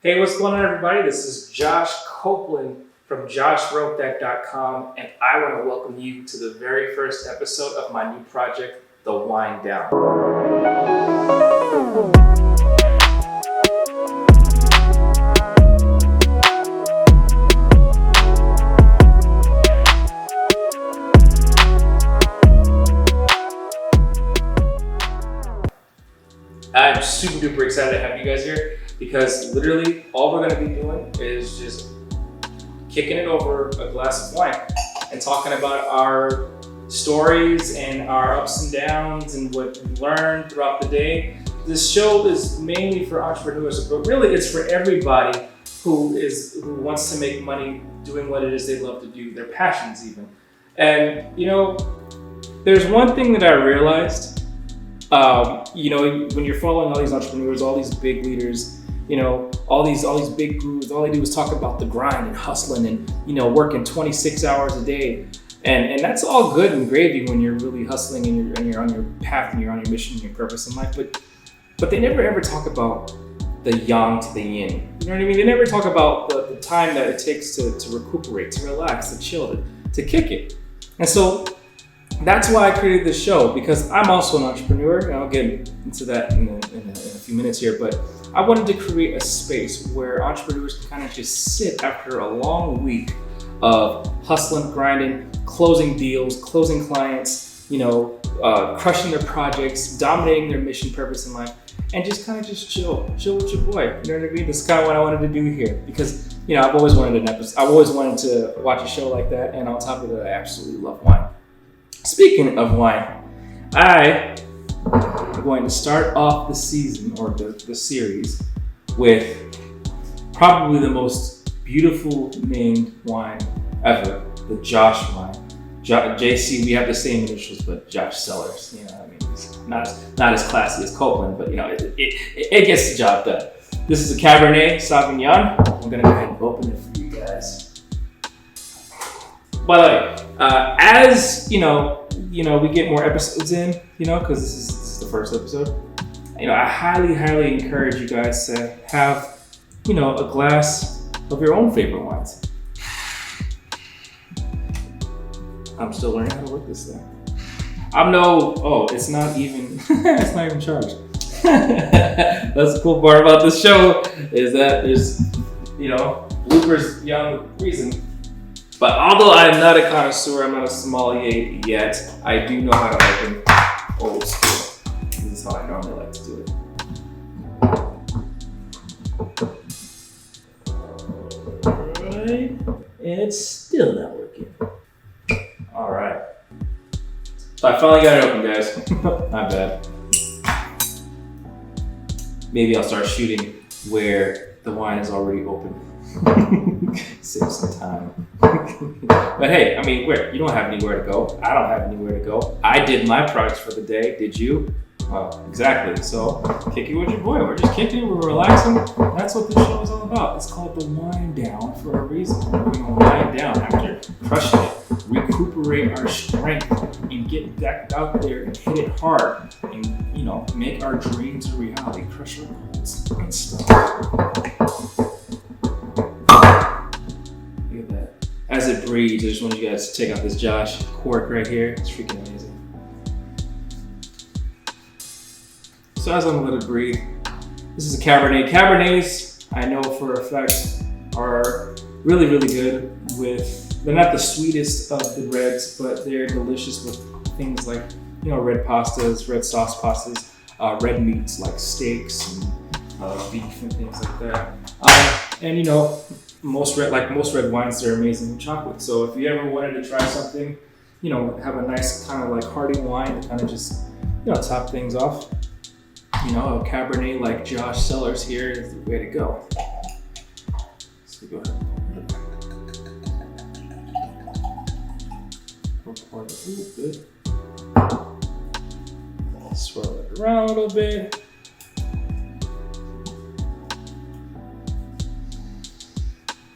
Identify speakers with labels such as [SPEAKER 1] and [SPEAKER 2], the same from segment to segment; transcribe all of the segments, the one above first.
[SPEAKER 1] Hey, what's going on, everybody? This is Josh Copeland from joshwrotethat.com, and I want to welcome you to the very first episode of my new project, The Wine Down. I'm super duper excited to have you guys here because literally all we're going to be doing is just kicking it over a glass of wine and talking about our stories and our ups and downs and what we learned throughout the day. This show is mainly for entrepreneurs, but really it's for everybody who wants to make money doing what it is they love to do, their passions even. And there's one thing that I realized. When you're following all these entrepreneurs, all these big leaders, all these big gurus, all they do is talk about the grind and hustling and, working 26 hours a day. And that's all good and gravy when you're really hustling and you're on your path and you're on your mission and your purpose in life. But they never ever talk about the yang to the yin. You know what I mean? They never talk about the time that it takes to recuperate, to relax, to chill, to kick it. And so that's why I created this show, because I'm also an entrepreneur, and I'll get into that in a few minutes here, but I wanted to create a space where entrepreneurs can kind of just sit after a long week of hustling, grinding, closing deals, closing clients, crushing their projects, dominating their mission, purpose in life, and just kind of chill with your boy. You know what I mean? That's kind of what I wanted to do here, because I've always wanted to watch a show like that, and on top of that, I absolutely love wine. Speaking of wine, I am going to start off the season or the series with probably the most beautiful named wine ever, the Josh wine. JC, we have the same initials, but Josh Cellars. It's not as classy as Copeland, but it gets the job done. This is a cabernet sauvignon. I'm gonna go ahead and open it for you guys. By the way, as we get more episodes in, because this is the first episode, I highly encourage you guys to have, a glass of your own favorite wines. I'm still learning how to work this thing. It's not even, it's not even charged. That's the cool part about this show, is that there's, bloopers beyond reason. But although I'm not a connoisseur, I'm not a sommelier yet, I do know how to open old school. This is how I normally like to do it. Alright, it's still not working. Alright. So I finally got it open, guys. Not bad. Maybe I'll start shooting where the wine is already open. Save some time. But hey, you don't have anywhere to go. I don't have anywhere to go. I did my projects for the day. Did you? Well, exactly. So, kick it with your boy. We're just kicking it. We're relaxing. That's what this show is all about. It's called The Wine Down for a reason. We're going to wind down after crushing it, recuperate our strength, and get back out there and hit it hard, and make our dreams a reality. Crush our goals and stuff. As it breathes, I just want you guys to check out this Josh cork right here. It's freaking amazing. So as I'm gonna let it breathe, this is a Cabernet. Cabernets, I know for a fact, are really, really good they're not the sweetest of the reds, but they're delicious with things like, red pastas, red sauce pastas, red meats like steaks and beef and things like that. And most red wines, they're amazing with chocolate. So if you ever wanted to try something, have a nice kind of like hearty wine to kind of just, top things off, a Cabernet like Josh Cellars here is the way to go. So go ahead. Ooh, good. Swirl it around a little bit.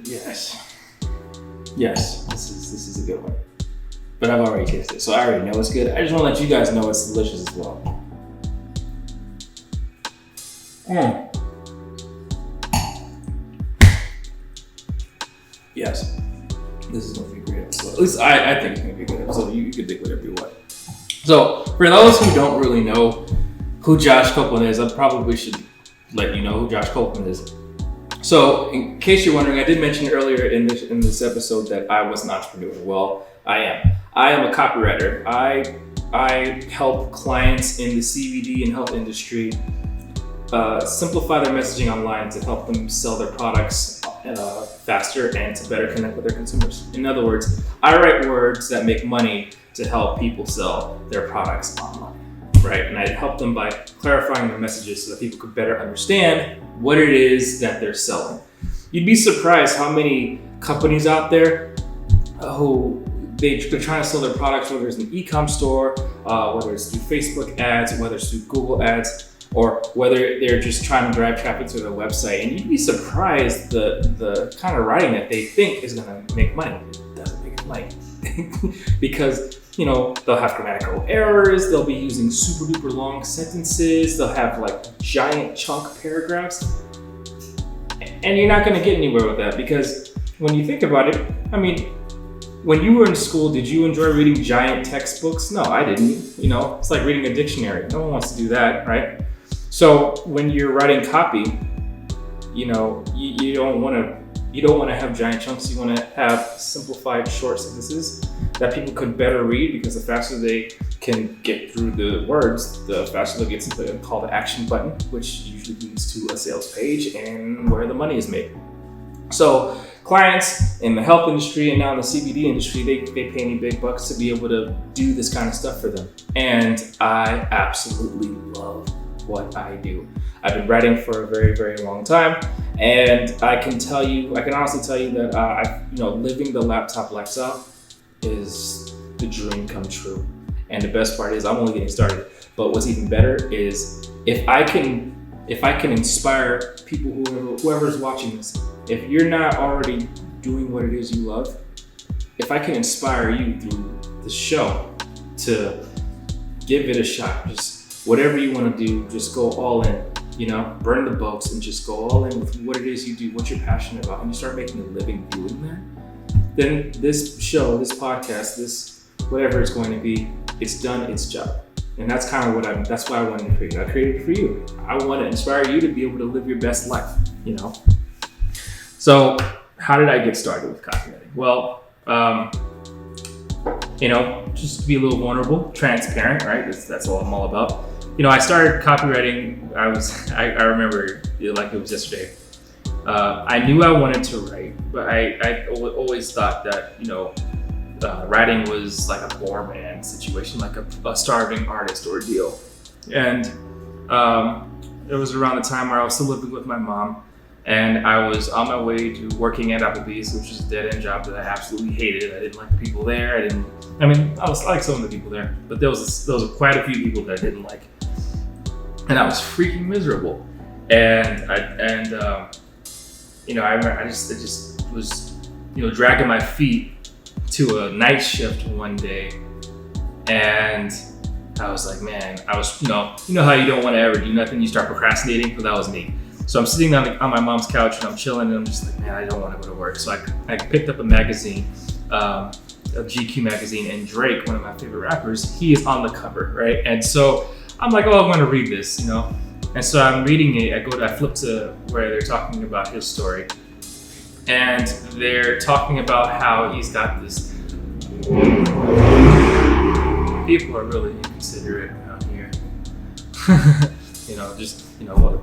[SPEAKER 1] Yes, this is a good one. But I've already tasted it, so I already know it's good. I just want to let you guys know it's delicious as well. Yes. This is going to be a great episode. At least I think it's going to be a good episode. You can think whatever you want. So, for those who don't really know who Josh Copeland is, I probably should let you know who Josh Copeland is. So, in case you're wondering, I did mention earlier in this episode that I was an entrepreneur. Well, I am. I am a copywriter. I help clients in the CBD and health industry simplify their messaging online to help them sell their products faster and to better connect with their consumers. In other words, I write words that make money to help people sell their products online, right? And I help them by clarifying their messages so that people could better understand what it is that they're selling. You'd be surprised how many companies out there who they're trying to sell their products, whether it's an e-com store, whether it's through Facebook ads, whether it's through Google ads, or whether they're just trying to drive traffic to their website. And you'd be surprised the kind of writing that they think is going to make money. It doesn't make money. Because, they'll have grammatical errors, they'll be using super duper long sentences, they'll have like giant chunk paragraphs. And you're not going to get anywhere with that, because when you think about it, when you were in school, did you enjoy reading giant textbooks? No, I didn't. It's like reading a dictionary. No one wants to do that, right? So when you're writing copy, you don't want to have giant chunks. You want to have simplified short sentences that people could better read, because the faster they can get through the words, the faster they'll get to the call to action button, which usually leads to a sales page and where the money is made. So clients in the health industry and now in the CBD industry, they pay me big bucks to be able to do this kind of stuff for them. And I absolutely love what I do. I've been writing for a very, very long time, and I can honestly tell you that living the laptop lifestyle is the dream come true. And the best part is I'm only getting started. But what's even better is if I can inspire people, whoever's watching this, if you're not already doing what it is you love, if I can inspire you through the show to give it a shot, just whatever you want to do, just go all in, burn the boats and just go all in with what it is you do, what you're passionate about, and you start making a living doing that, then this show, this podcast, this whatever it's going to be, it's done its job. And that's kind of that's why I wanted to create it. I created it for you. I want to inspire you to be able to live your best life, So how did I get started with copywriting? Well, just to be a little vulnerable, transparent, right? That's all I'm all about. I started copywriting, I remember like it was yesterday. I knew I wanted to write, but I always thought that, writing was like a poor man situation, like a starving artist ordeal. And it was around the time where I was still living with my mom, and I was on my way to working at Applebee's, which is a dead-end job that I absolutely hated. I didn't like the people there. I like some of the people there, but there was quite a few people that I didn't like. And I was freaking miserable. And I remember I just was, dragging my feet to a night shift one day, and I was like, man, you know how you don't want to ever do nothing, you start procrastinating? Well, that was me. So I'm sitting on my mom's couch and I'm chilling, and I'm just like, man, I don't want to go to work. So I picked up a magazine, a GQ magazine, and Drake, one of my favorite rappers, he is on the cover, right? And so I'm like, oh, I'm going to read this, And so I'm reading it. I flip to where they're talking about his story. And they're talking about how he's got this. People are really inconsiderate around here.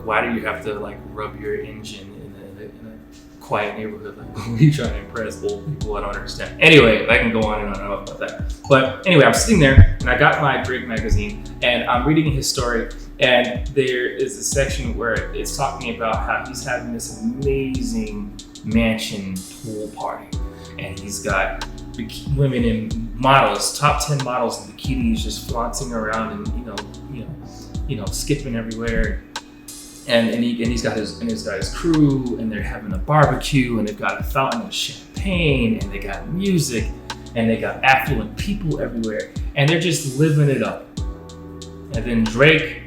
[SPEAKER 1] Why do you have to like rub your engine in a quiet neighborhood? Like, who are you trying to impress old people? I don't understand. Anyway, I can go on and on about that. But anyway, I'm sitting there and I got my Drake magazine and I'm reading his story. And there is a section where it's talking about how he's having this amazing mansion pool party, and he's got women and models, top 10 models in bikinis, just flaunting around and skipping everywhere. And he's got his crew, and they're having a barbecue, and they've got a fountain of champagne, and they got music, and they got affluent people everywhere, and they're just living it up. And then Drake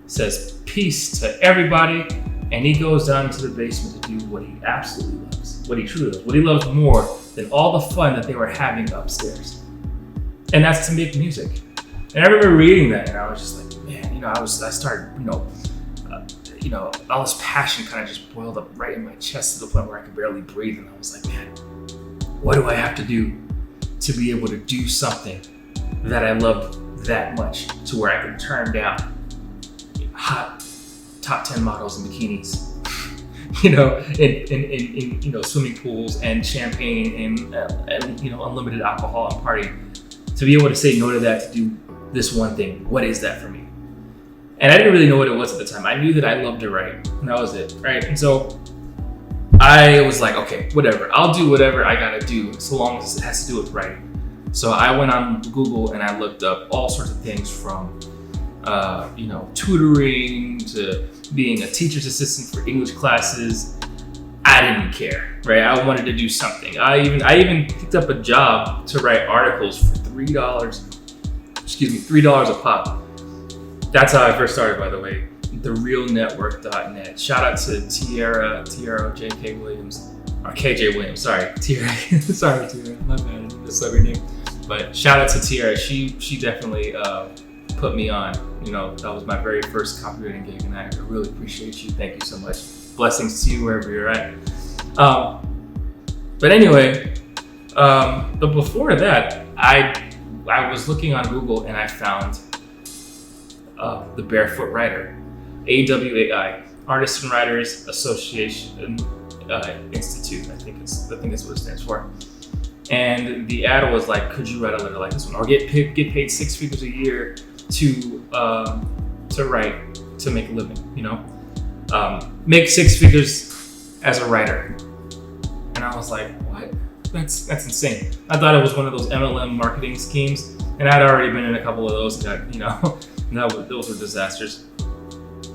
[SPEAKER 1] says peace to everybody, and he goes down into the basement to do what he absolutely loves, what he truly loves, what he loves more than all the fun that they were having upstairs. And that's to make music. And I remember reading that, and I was just like, man, I started, all this passion kind of just boiled up right in my chest to the point where I could barely breathe. And I was like, man, what do I have to do to be able to do something that I love that much to where I can turn down hot top 10 models in bikinis, in swimming pools and champagne and unlimited alcohol and party, to be able to say no to that, to do this one thing. What is that for me? And I didn't really know what it was at the time. I knew that I loved to write, and that was it, right? And so I was like, okay, whatever. I'll do whatever I gotta do, so long as it has to do with writing. So I went on Google and I looked up all sorts of things from, tutoring to being a teacher's assistant for English classes. I didn't care, right? I wanted to do something. I even picked up a job to write articles for $3 a pop. That's how I first started, by the way. TheRealNetwork.net. Shout out to Tiara J.K. Williams, or KJ Williams, sorry. Tiara, sorry Tiara, my bad, that's not your name. But shout out to Tiara, she definitely put me on. That was my very first copywriting gig, and I really appreciate you. Thank you so much. Blessings to you wherever you're at. But anyway, but before that, I was looking on Google and I found the Barefoot Writer, AWAI, Artists and Writers Association Institute. I think it's what it stands for. And the ad was like, could you write a letter like this one, or get paid 6 figures a year to write, to make a living? Make 6 figures as a writer. And I was like, what? That's insane. I thought it was one of those MLM marketing schemes, and I'd already been in a couple of those that, those were disasters.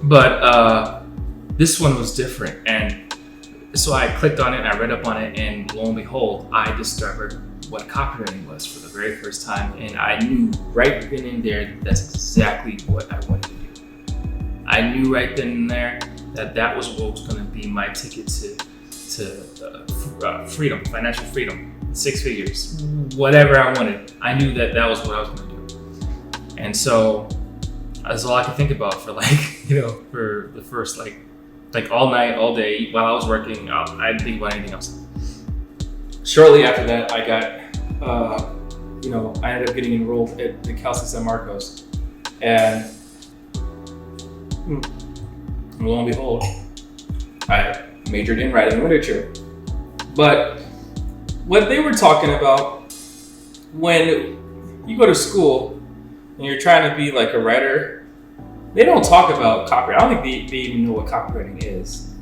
[SPEAKER 1] But this one was different. And so I clicked on it and I read up on it, and lo and behold, I discovered what copywriting was for the very first time. And I knew right then and there that's exactly what I wanted to do. I knew right then and there that was what was going to be my ticket to freedom, financial freedom, 6 figures, whatever I wanted. I knew that was what I was going to do. And so that's all I could think about for for the first like all night, all day while I was working. I didn't think about anything else. Shortly after that, I got, I ended up getting enrolled at the Cal San Marcos, and lo and behold, I majored in writing and literature. But what they were talking about, when you go to school and you're trying to be like a writer, they don't talk about copyright. I don't think they even know what copywriting is.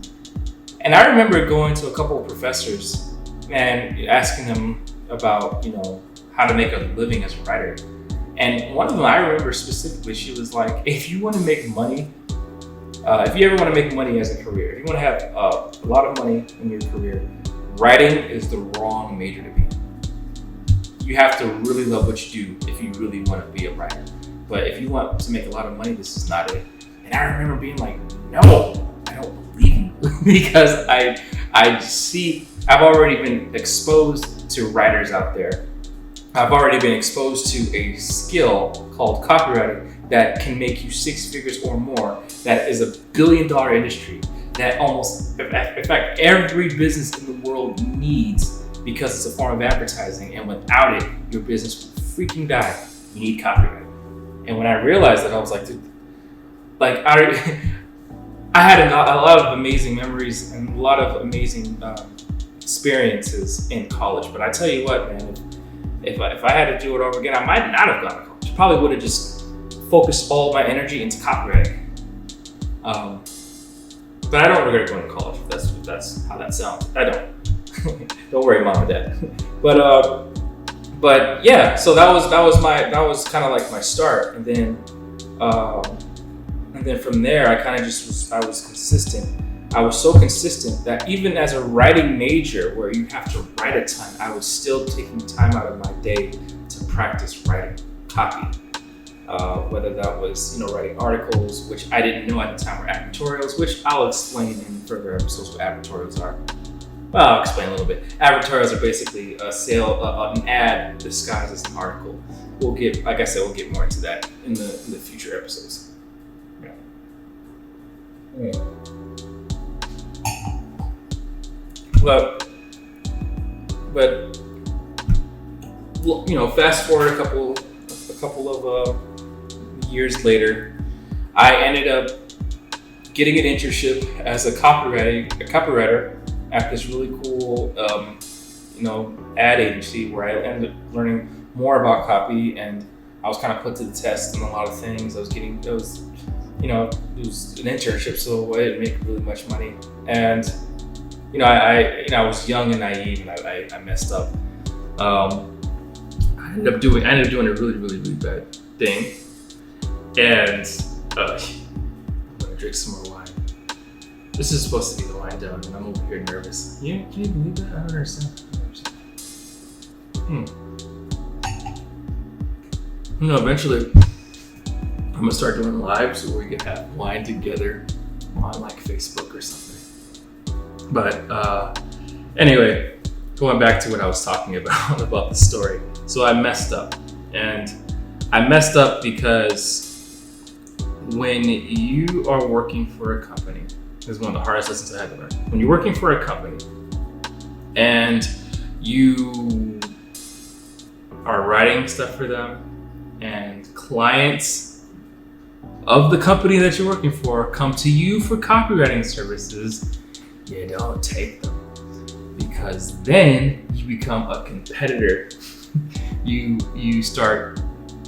[SPEAKER 1] And I remember going to a couple of professors and asking them about, how to make a living as a writer. And one of them, I remember specifically, she was like, if you want to make money, if you ever want to make money as a career, if you want to have a lot of money in your career, writing is the wrong major to be. You have to really love what you do if you really want to be a writer. But if you want to make a lot of money, this is not it. And I remember being like, no, I don't believe you. Because I've already been exposed to writers out there. I've already been exposed to a skill called copywriting that can make you 6 figures or more. That is $1 billion industry that almost, in fact, every business in the world needs, because it's a form of advertising. And without it, your business will freaking die. You need copyright. And when I realized that, I was like, dude, I had a lot of amazing memories and a lot of amazing experiences in college. But I tell you what, man, if I had to do it over again, I might not have gone to college. Probably would have just focused all my energy into copywriting. But I don't regret going to college. If that's how that sounds. I don't. Don't worry, mom and dad. But yeah. So that was kind of like my start, and then from there I kind of I was consistent. I was so consistent that even as a writing major, where you have to write a ton, I was still taking time out of my day to practice writing copy. whether that was, writing articles, which I didn't know at the time were advertorials, which I'll explain in further episodes what advertorials are. Well, I'll explain a little bit. Advertorials are basically an ad disguised as an article. Like I said, we'll get more into that in the future episodes. Yeah. But fast forward a couple of years later, I ended up getting an internship as a copywriter at this really cool, ad agency where I ended up learning more about copy, and I was kind of put to the test in a lot of things. It was an internship, so I didn't make really much money, and I was young and naive, and I messed up. I ended up doing a really, really, really bad thing, and I'm gonna drink some more wine. This is supposed to be the wine down, and I'm over here nervous. Can you believe that? I don't understand. Eventually, I'm gonna start doing lives where we can have wine together on like Facebook or something. But anyway, going back to what I was talking about the story. So I messed up, and I messed up because when you are working for a company, this is one of the hardest lessons I had to learn. When you're working for a company and you are writing stuff for them, and clients of the company that you're working for come to you for copywriting services, you don't take them, because then you become a competitor. You start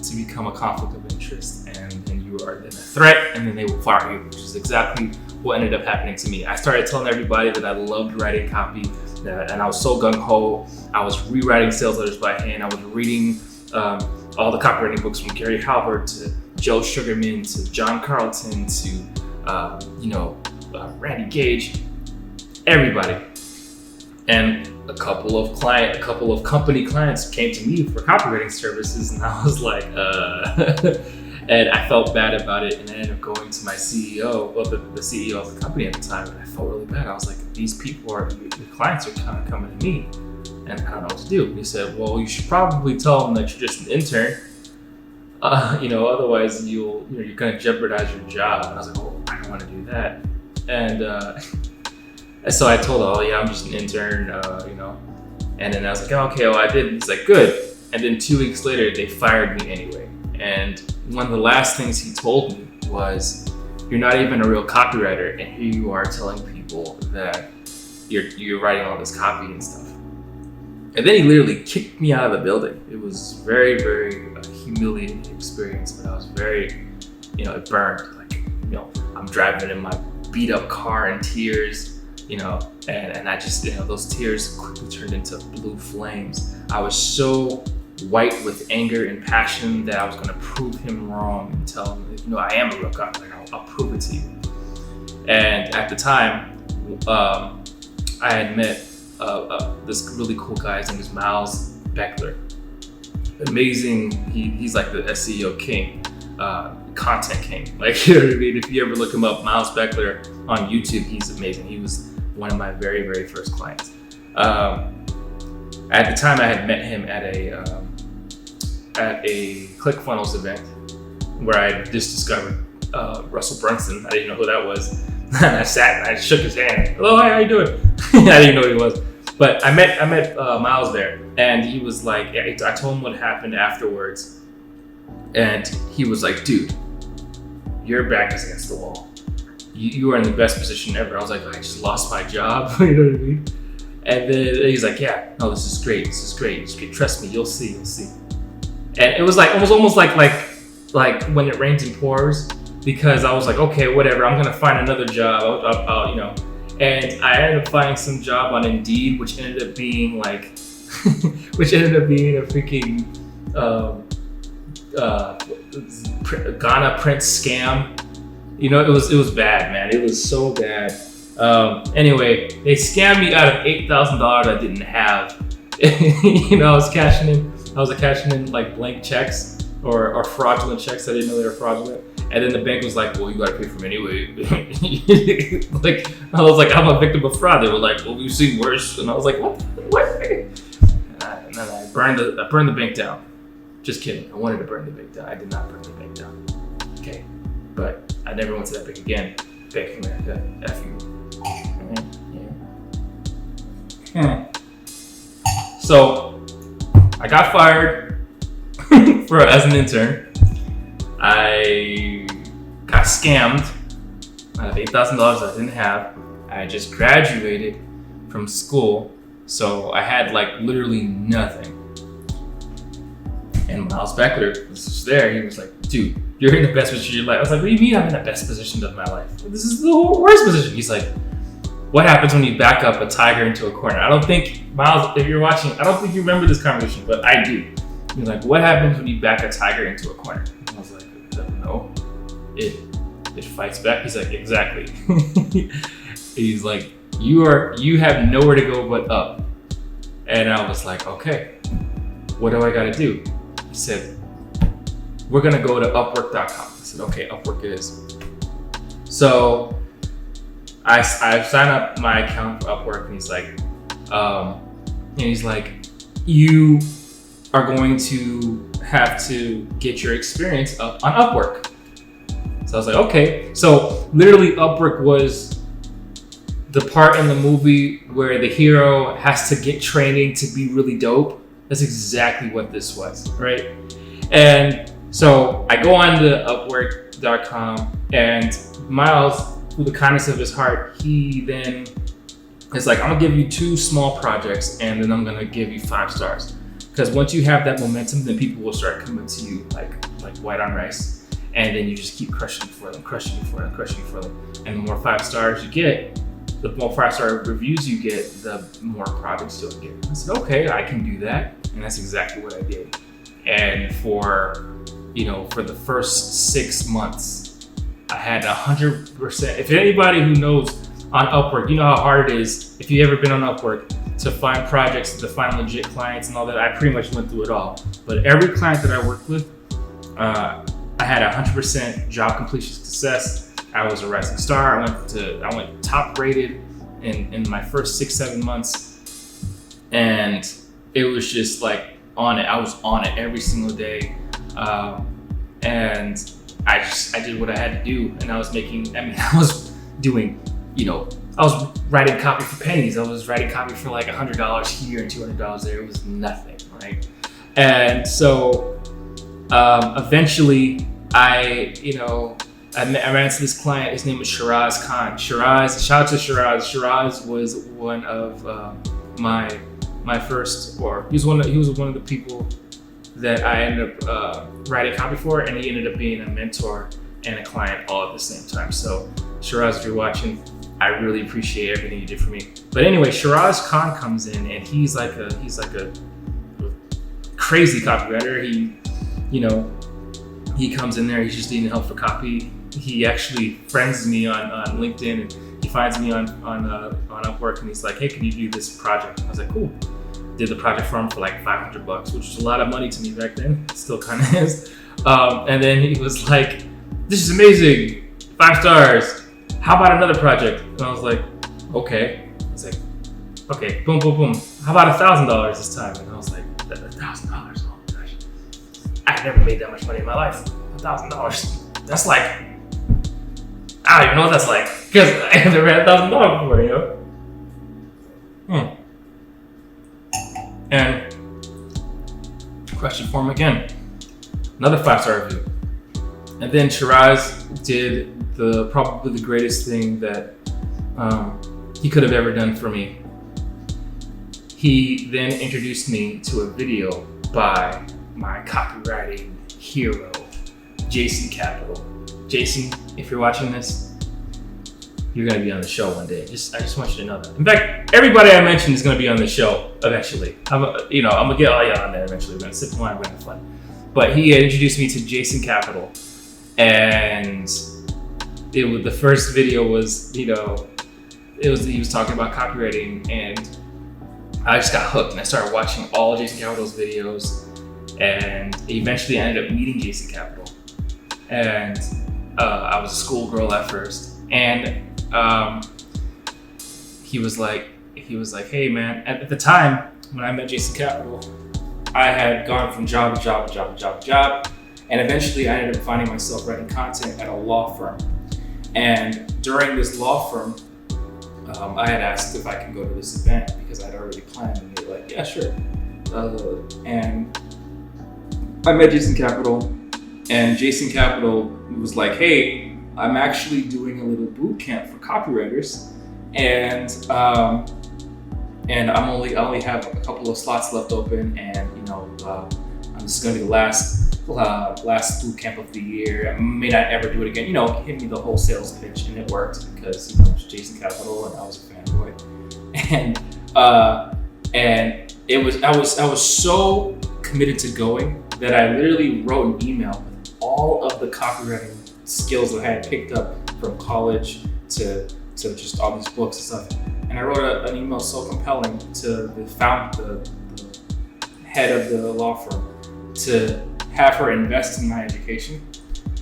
[SPEAKER 1] to become a conflict of interest, and then you are then a threat, and then they will fire you, which is exactly what ended up happening to me. I started telling everybody that I loved writing copy, and I was so gung-ho. I was rewriting sales letters by hand. I was reading all the copywriting books from Gary Halbert to Joe Sugarman to John Carlton to Randy Gage, everybody. And a couple of company clients came to me for copywriting services, and I was like, and I felt bad about it, and I ended up going to my CEO, the CEO of the company at the time, and I felt really bad. I was like, these clients are kind of coming to me, and I don't know what to do. And he said, well, you should probably tell them that you're just an intern. Otherwise you're gonna jeopardize your job. And I was like, oh, I don't want to do that. And so I told her, oh yeah, I'm just an intern, And then I was like, oh, okay, well I did. He's like, good. And then 2 weeks later, they fired me anyway. And one of the last things he told me was, you're not even a real copywriter, and here you are telling people that you're writing all this copy and stuff. And then he literally kicked me out of the building. It was very, very humiliating experience, but I was very, it burned. Like, I'm driving in my beat up car in tears, and I just, those tears quickly turned into blue flames. I was so white with anger and passion that I was going to prove him wrong and tell him, I am a real copywriter. I'll prove it to you. And at the time, I had met this really cool guy. His name is Miles Beckler. Amazing. He's like the SEO king, content king. Like, you know what I mean? If you ever look him up, Miles Beckler on YouTube, he's amazing. He was one of my very, very first clients. At the time, I had met him at a ClickFunnels event where I just discovered Russell Brunson. I didn't know who that was. And I sat and I shook his hand. Hello, hi, how you doing? I didn't know who he was. But I met Miles there, and he was like, I told him what happened afterwards, and he was like, dude, your back is against the wall. You are in the best position ever. I was like, I just lost my job. You know what I mean? And then he's like, yeah, no, this is great. Trust me, you'll see. And it was like almost like when it rains and pours, because I was like, okay, whatever. I'm gonna find another job. I'll. And I ended up finding some job on Indeed, which ended up being a freaking Ghana print scam. It was bad, man. It was so bad. Anyway, they scammed me out of $8,000 I didn't have. I was cashing in like blank checks,
[SPEAKER 2] or fraudulent checks. I didn't know they were fraudulent. And then the bank was like, well, you gotta pay for them anyway. Like, I was like, I'm a victim of fraud. They were like, well, we've seen worse. And I was like, what? And then I burned the bank down. Just kidding. I wanted to burn the bank down. I did not burn the bank down. Okay. But I never went to that bank again. Bank of America. F you. Yeah. So I got fired as an intern. I got scammed out of $8,000 I didn't have. I just graduated from school, so I had like literally nothing. And Miles Beckler was just there. He was like, dude, you're in the best position of your life. I was like, what do you mean I'm in the best position of my life? This is the worst position. He's like, what happens when you back up a tiger into a corner? I don't think, Miles, if you're watching, I don't think you remember this conversation, but I do. He's like, what happens when you back a tiger into a corner? And I was like, no, it fights back. He's like, exactly. He's like, you have nowhere to go but up. And I was like, okay, what do I gotta do? He said, we're gonna go to Upwork.com. I said, okay, Upwork it is. So I signed up my account for Upwork, and he's like, you are going to have to get your experience up on Upwork. So I was like, okay. So literally Upwork was the part in the movie where the hero has to get training to be really dope. That's exactly what this was, right? And so I go on to Upwork.com, and Miles, through the kindness of his heart, he then is like, I'm gonna give you 2 small projects, and then I'm gonna give you 5 stars. Because once you have that momentum, then people will start coming to you like white on rice. And then you just keep crushing for them. And the more 5 stars you get, the more 5-star reviews you get, the more projects you'll get. I said, okay, I can do that. And that's exactly what I did. And for the first 6 months, I had 100%. If anybody who knows on Upwork, you know how hard it is, if you've ever been on Upwork, to find projects, to find legit clients and all that. I pretty much went through it all. But every client that I worked with, I had 100% job completion success. I was a rising star. I went top rated in my first 6-7 months. And it was just like on it. I was on it every single day. And I did what I had to do. And I was doing, I was writing copy for pennies. I was writing copy for like $100 here and $200 there. It was nothing, right? And so eventually I ran into this client. His name was Shiraz Khan. Shiraz, shout out to Shiraz. Shiraz was one of my first, or he was one of the people that I ended up writing copy for, and he ended up being a mentor and a client all at the same time. So Shiraz, if you're watching, I really appreciate everything you did for me. But anyway, Shiraz Khan comes in, and he's like a crazy copywriter. He comes in there, he's just needing help for copy. He actually friends me on LinkedIn, and he finds me on Upwork, and he's like, hey, can you do this project? I was like, cool. Did the project for him for like $500, which was a lot of money to me back then. It still kind of is. And then he was like, this is amazing, 5 stars. How about another project? And I was like, okay. I was like, okay, boom, boom, boom. How about $1,000 this time? And I was like, $1,000? Oh my gosh. I've never made that much money in my life. $1,000. That's like, I don't even know what that's like. Because I never had $1,000 before, And question for him again. Another 5-star review. And then Shiraz did probably the greatest thing that he could have ever done for me. He then introduced me to a video by my copywriting hero, Jason Capital. Jason, if you're watching this, you're gonna be on the show one day. I just want you to know that. In fact, everybody I mentioned is gonna be on the show eventually. I'm gonna get all y'all on there eventually. We're gonna sip wine, we're gonna have fun. But he introduced me to Jason Capital, and the first video was, he was talking about copywriting, and I just got hooked, and I started watching all Jason Capital's videos, And eventually I ended up meeting Jason Capital. And I was a schoolgirl at first. And he was like, hey man, at the time when I met Jason Capital, I had gone from job to job to job to job to job. And eventually I ended up finding myself writing content at a law firm. And during this law firm, I had asked if I could go to this event because I'd already planned, and they were like, yeah, sure. And I met Jason Capital, and Jason Capital was like, hey, I'm actually doing a little boot camp for copywriters, and I only have a couple of slots left open, and this is going to be the last boot camp of the year. I may not ever do it again. Hit me the whole sales pitch, and it worked because it was Jason Capital, and I was a fanboy, and it was I was so committed to going that I literally wrote an email with all of the copywriting skills that I had picked up from college to just all these books and stuff. And I wrote an email so compelling to the head of the law firm to have her invest in my education,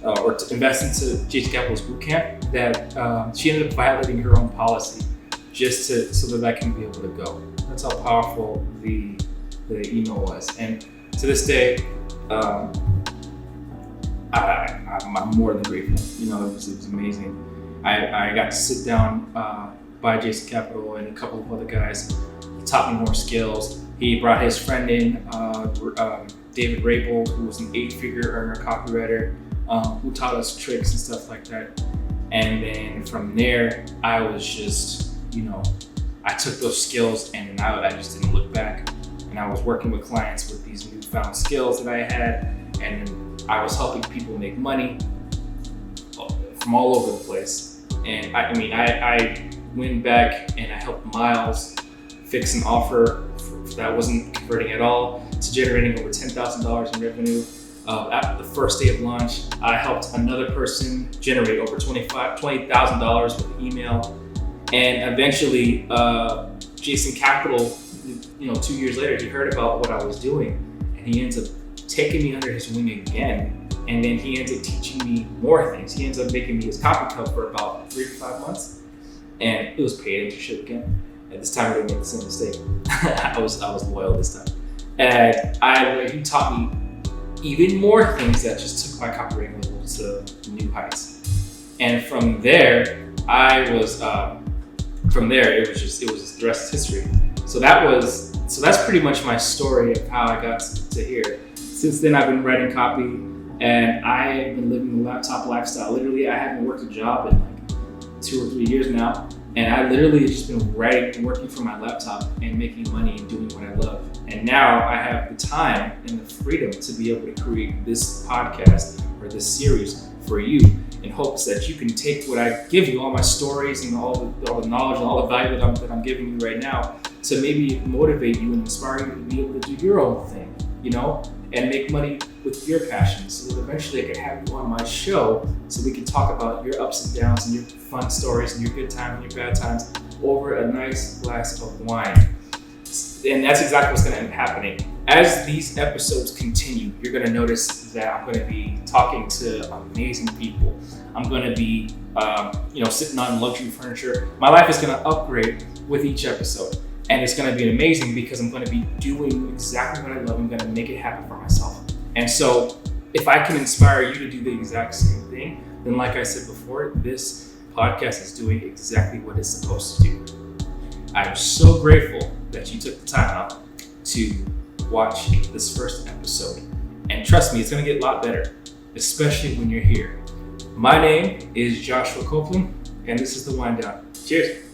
[SPEAKER 2] or to invest into Jason Capital's bootcamp, that she ended up violating her own policy just so that I can be able to go. That's how powerful the email was. And to this day, I'm more than grateful. It was amazing. I got to sit down by Jason Capital and a couple of other guys. He taught me more skills. He brought his friend in, David Rabel, who was an 8-figure earner copywriter, who taught us tricks and stuff like that. And then from there, I was just, I took those skills and I just didn't look back. And I was working with clients with these newfound skills that I had, and then I was helping people make money from all over the place. And I went back and I helped Miles fix an offer that wasn't converting at all to generating over $10,000 in revenue. At the first day of launch, I helped another person generate over $20,000 with email. And eventually, Jason Capital, 2 years later, he heard about what I was doing, and he ends up taking me under his wing again. And then he ends up teaching me more things. He ends up making me his copy cub for about 3 to 5 months. And it was paid internship again. At this time, I didn't make the same mistake. I was loyal this time. And he taught me even more things that just took my copywriting level to new heights. And from there, it was the rest is history. So that's pretty much my story of how I got to here. Since then, I've been writing copy, and I've been living the laptop lifestyle. Literally, I haven't worked a job in like 2 or 3 years now. And I literally have just been writing, working from my laptop and making money and doing what I love. And now I have the time and the freedom to be able to create this podcast or this series for you, in hopes that you can take what I give you, all my stories and all the knowledge and all the value that I'm giving you right now, to maybe motivate you and inspire you to be able to do your own thing, and make money with your passions, so that eventually I can have you on my show so we can talk about your ups and downs and your fun stories and your good times and your bad times over a nice glass of wine. And that's exactly what's going to end up happening. As these episodes continue, you're going to notice that I'm going to be talking to amazing people. I'm going to be, sitting on luxury furniture. My life is going to upgrade with each episode. And it's going to be amazing because I'm going to be doing exactly what I love. I'm going to make it happen for myself. And so if I can inspire you to do the exact same thing, then like I said before, this podcast is doing exactly what it's supposed to do. I'm so grateful that you took the time out to watch this first episode. And trust me, it's going to get a lot better, especially when you're here. My name is Joshua Copeland, and this is The Wind Down. Cheers.